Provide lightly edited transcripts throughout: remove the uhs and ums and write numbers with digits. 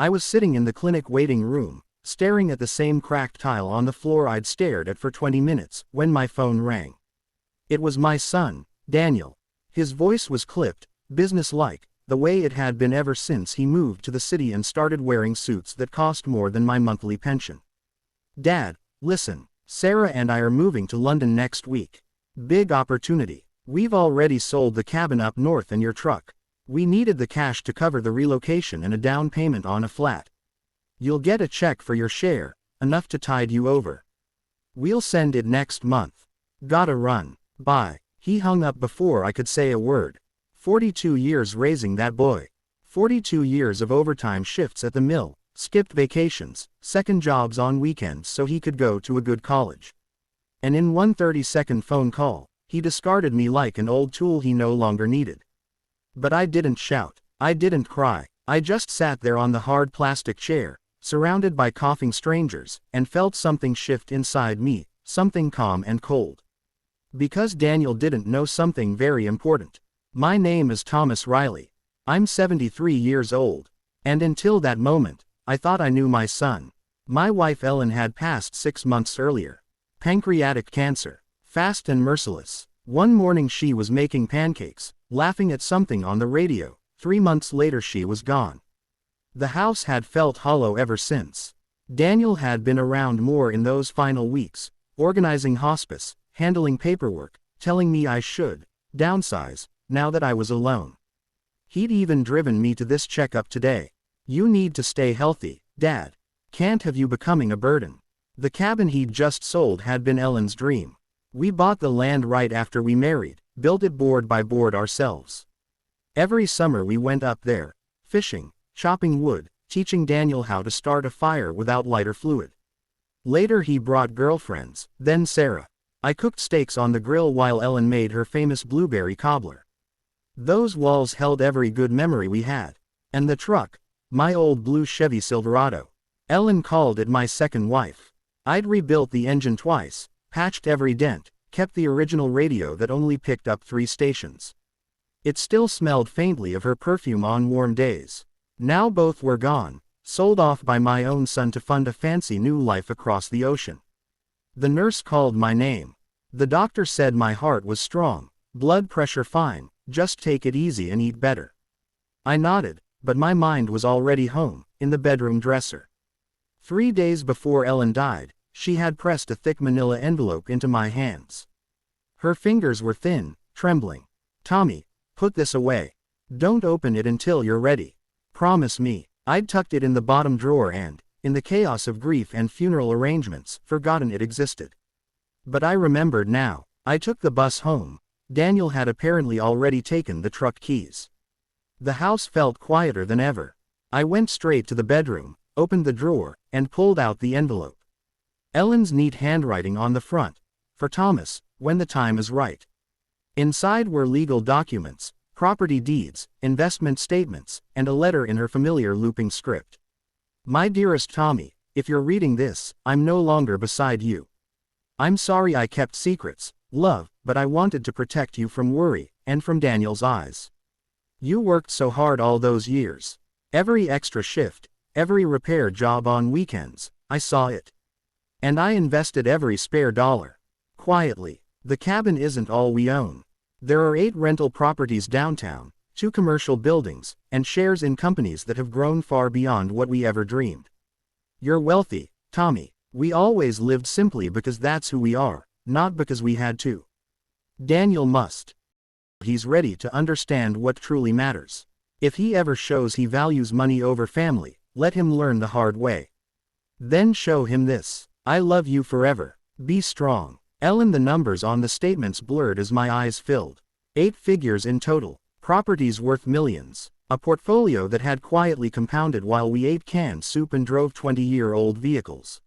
I was sitting in the clinic waiting room, staring at the same cracked tile on the floor I'd stared at for 20 minutes, when my phone rang. It was my son, Daniel. His voice was clipped, businesslike, the way it had been ever since he moved to the city and started wearing suits that cost more than my monthly pension. "Dad, listen, Sarah and I are moving to London next week. Big opportunity. We've already sold the cabin up north and your truck. We needed the cash to cover the relocation and a down payment on a flat. You'll get a check for your share, enough to tide you over. We'll send it next month. Gotta run. Bye." He hung up before I could say a word. 42 years raising that boy. 42 years of overtime shifts at the mill, skipped vacations, second jobs on weekends so he could go to a good college. And in one 30-second phone call, he discarded me like an old tool he no longer needed. But I didn't shout. I didn't cry. I just sat there on the hard plastic chair, surrounded by coughing strangers, and felt something shift inside me, something calm and cold. Because Daniel didn't know something very important. My name is Thomas Riley. I'm 73 years old. And until that moment, I thought I knew my son. My wife Ellen had passed 6 months earlier. Pancreatic cancer. Fast and merciless. One morning she was making pancakes, laughing at something on the radio. 3 months later she was gone. The house had felt hollow ever since. Daniel had been around more in those final weeks, organizing hospice, handling paperwork, telling me I should downsize, now that I was alone. He'd even driven me to this checkup today. "You need to stay healthy, Dad. Can't have you becoming a burden." The cabin he'd just sold had been Ellen's dream. We bought the land right after we married, built it board by board ourselves. Every summer we went up there, fishing, chopping wood, teaching Daniel how to start a fire without lighter fluid. Later he brought girlfriends, then Sarah. I cooked steaks on the grill while Ellen made her famous blueberry cobbler. Those walls held every good memory we had. And the truck, my old blue Chevy Silverado. Ellen called it my second wife. I'd rebuilt the engine twice, patched every dent, kept the original radio that only picked up 3 stations. It still smelled faintly of her perfume on warm days. Now both were gone, sold off by my own son to fund a fancy new life across the ocean. The nurse called my name. The doctor said my heart was strong, blood pressure fine, just take it easy and eat better. I nodded, but my mind was already home, in the bedroom dresser. 3 days before Ellen died, she had pressed a thick manila envelope into my hands. Her fingers were thin, trembling. "Tommy, put this away. Don't open it until you're ready. Promise me." I'd tucked it in the bottom drawer and, in the chaos of grief and funeral arrangements, forgotten it existed. But I remembered now. I took the bus home. Daniel had apparently already taken the truck keys. The house felt quieter than ever. I went straight to the bedroom, opened the drawer, and pulled out the envelope. Ellen's neat handwriting on the front. "For Thomas, when the time is right." Inside were legal documents, property deeds, investment statements, and a letter in her familiar looping script. "My dearest Tommy, if you're reading this, I'm no longer beside you. I'm sorry I kept secrets, love, but I wanted to protect you from worry, and from Daniel's eyes. You worked so hard all those years. Every extra shift, every repair job on weekends, I saw it. And I invested every spare dollar. Quietly. The cabin isn't all we own. There are 8 rental properties downtown, 2 commercial buildings, and shares in companies that have grown far beyond what we ever dreamed. You're wealthy, Tommy. We always lived simply because that's who we are, not because we had to. Daniel must. He's ready to understand what truly matters. If he ever shows he values money over family, let him learn the hard way. Then show him this. I love you forever. Be strong. Ellen. The numbers on the statements blurred as my eyes filled. 8 figures in total. Properties worth millions. A portfolio that had quietly compounded while we ate canned soup and drove 20-year-old vehicles.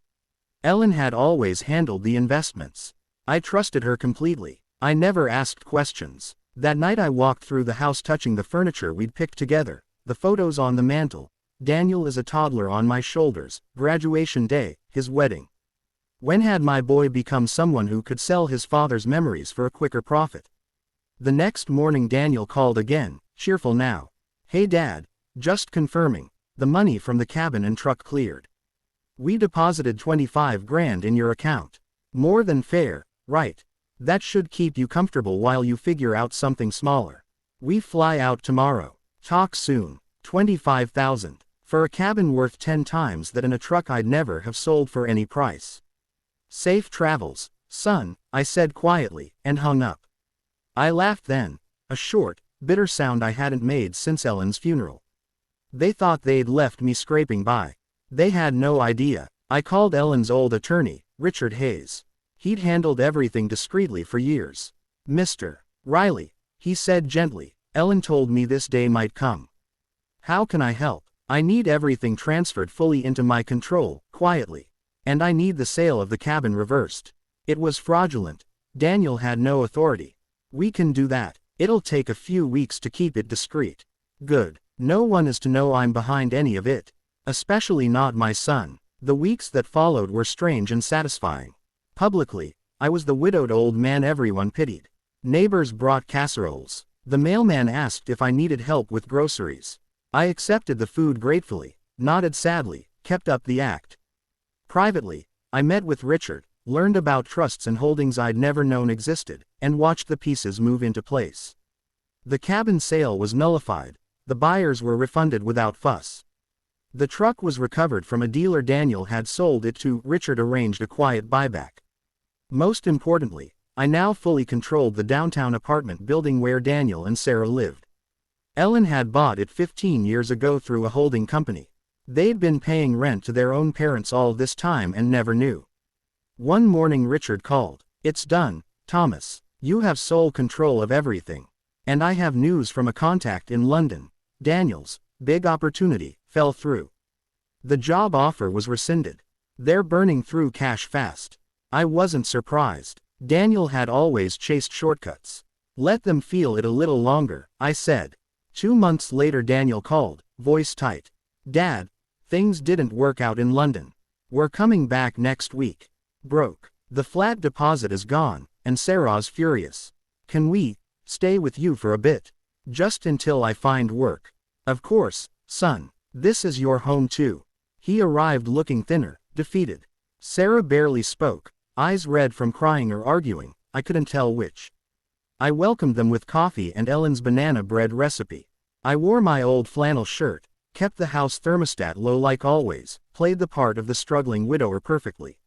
Ellen had always handled the investments. I trusted her completely. I never asked questions. That night I walked through the house touching the furniture we'd picked together, the photos on the mantle, Daniel as a toddler on my shoulders, graduation day, his wedding. When had my boy become someone who could sell his father's memories for a quicker profit? The next morning Daniel called again, cheerful now. Hey Dad, just confirming, The money from the cabin and truck cleared. We deposited 25 grand in your account. More than fair, right? That should keep you comfortable while you figure out something smaller. We fly out tomorrow. Talk soon. 25,000. For a cabin worth 10 times that and a truck I'd never have sold for any price. Safe travels, son, I said quietly, and hung up. I laughed then, a short, bitter sound I hadn't made since Ellen's funeral. They thought they'd left me scraping by. They had no idea. I called Ellen's old attorney, Richard Hayes. He'd handled everything discreetly for years. Mr. Riley, he said gently, Ellen told me this day might come. How can I help? I need everything transferred fully into my control, quietly. And I need the sale of the cabin reversed. It was fraudulent. Daniel had no authority. We can do that. It'll take a few weeks to keep it discreet. Good. No one is to know I'm behind any of it. Especially not my son. The weeks that followed were strange and satisfying. Publicly, I was the widowed old man everyone pitied. Neighbors brought casseroles. The mailman asked if I needed help with groceries. I accepted the food gratefully, nodded sadly, kept up the act. Privately, I met with Richard, learned about trusts and holdings I'd never known existed, and watched the pieces move into place. The cabin sale was nullified. The buyers were refunded without fuss. The truck was recovered from a dealer Daniel had sold it to. Richard arranged a quiet buyback. Most importantly, I now fully controlled the downtown apartment building where Daniel and Sarah lived. Ellen had bought it 15 years ago through a holding company. They'd been paying rent to their own parents all this time and never knew. One morning Richard called. It's done, Thomas. You have sole control of everything. And I have news from a contact in London. Daniel's big opportunity fell through. The job offer was rescinded. They're burning through cash fast. I wasn't surprised. Daniel had always chased shortcuts. Let them feel it a little longer, I said. 2 months later Daniel called, voice tight. Dad, things didn't work out in London. We're coming back next week. Broke. The flat deposit is gone, and Sarah's furious. Can we stay with you for a bit? Just until I find work. Of course, son. This is your home too. He arrived looking thinner, defeated. Sarah barely spoke, eyes red from crying or arguing, I couldn't tell which. I welcomed them with coffee and Ellen's banana bread recipe. I wore my old flannel shirt, kept the house thermostat low like always, played the part of the struggling widower perfectly.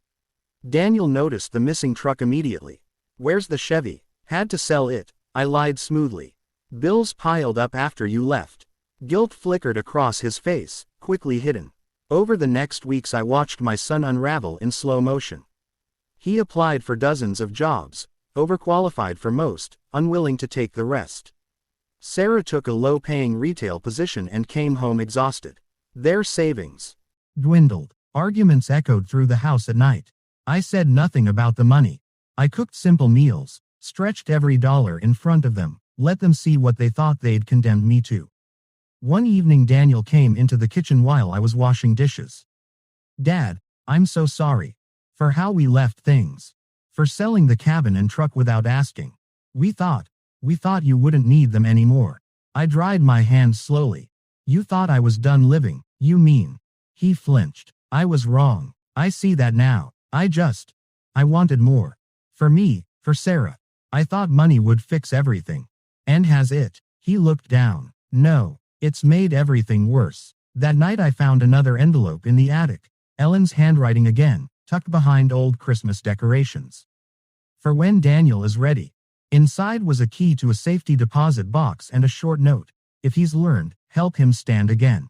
Daniel noticed the missing truck immediately. Where's the Chevy? Had to sell it, I lied smoothly. Bills piled up after you left. Guilt flickered across his face, quickly hidden. Over the next weeks I watched my son unravel in slow motion. He applied for dozens of jobs, overqualified for most, unwilling to take the rest. Sarah took a low-paying retail position and came home exhausted. Their savings dwindled. Arguments echoed through the house at night. I said nothing about the money. I cooked simple meals, stretched every dollar in front of them, let them see what they thought they'd condemned me to. One evening Daniel came into the kitchen while I was washing dishes. Dad, I'm so sorry. For how we left things. For selling the cabin and truck without asking. We thought you wouldn't need them anymore. I dried my hands slowly. You thought I was done living, you mean. He flinched. I was wrong. I see that now. I wanted more. For me, for Sarah. I thought money would fix everything. And has it? He looked down. No, it's made everything worse. That night I found another envelope in the attic. Ellen's handwriting again, tucked behind old Christmas decorations. For when Daniel is ready. Inside was a key to a safety deposit box and a short note. If he's learned, help him stand again.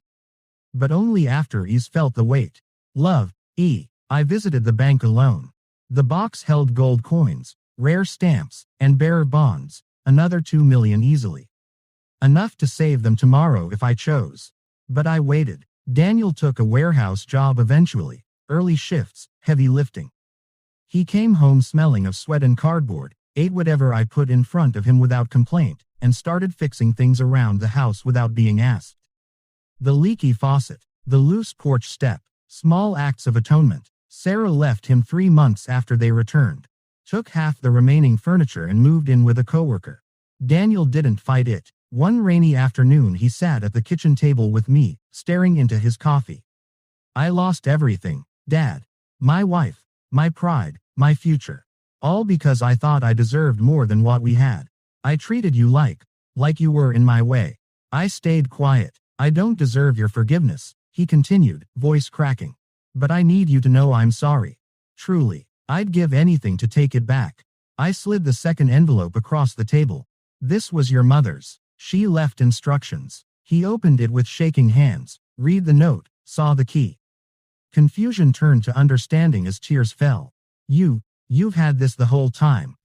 But only after he's felt the weight. Love, E. I visited the bank alone. The box held gold coins, rare stamps, and bearer bonds, another 2 million easily. Enough to save them tomorrow if I chose. But I waited. Daniel took a warehouse job eventually, early shifts, heavy lifting. He came home smelling of sweat and cardboard, ate whatever I put in front of him without complaint, and started fixing things around the house without being asked. The leaky faucet, the loose porch step, small acts of atonement. Sarah left him 3 months after they returned. Took half the remaining furniture and moved in with a coworker. Daniel didn't fight it. One rainy afternoon he sat at the kitchen table with me, staring into his coffee. I lost everything, Dad. My wife, my pride, my future. All because I thought I deserved more than what we had. I treated you like you were in my way. I stayed quiet. I don't deserve your forgiveness, he continued, voice cracking. But I need you to know I'm sorry. Truly, I'd give anything to take it back. I slid the second envelope across the table. This was your mother's. She left instructions. He opened it with shaking hands, read the note, saw the key. Confusion turned to understanding as tears fell. You've had this the whole time.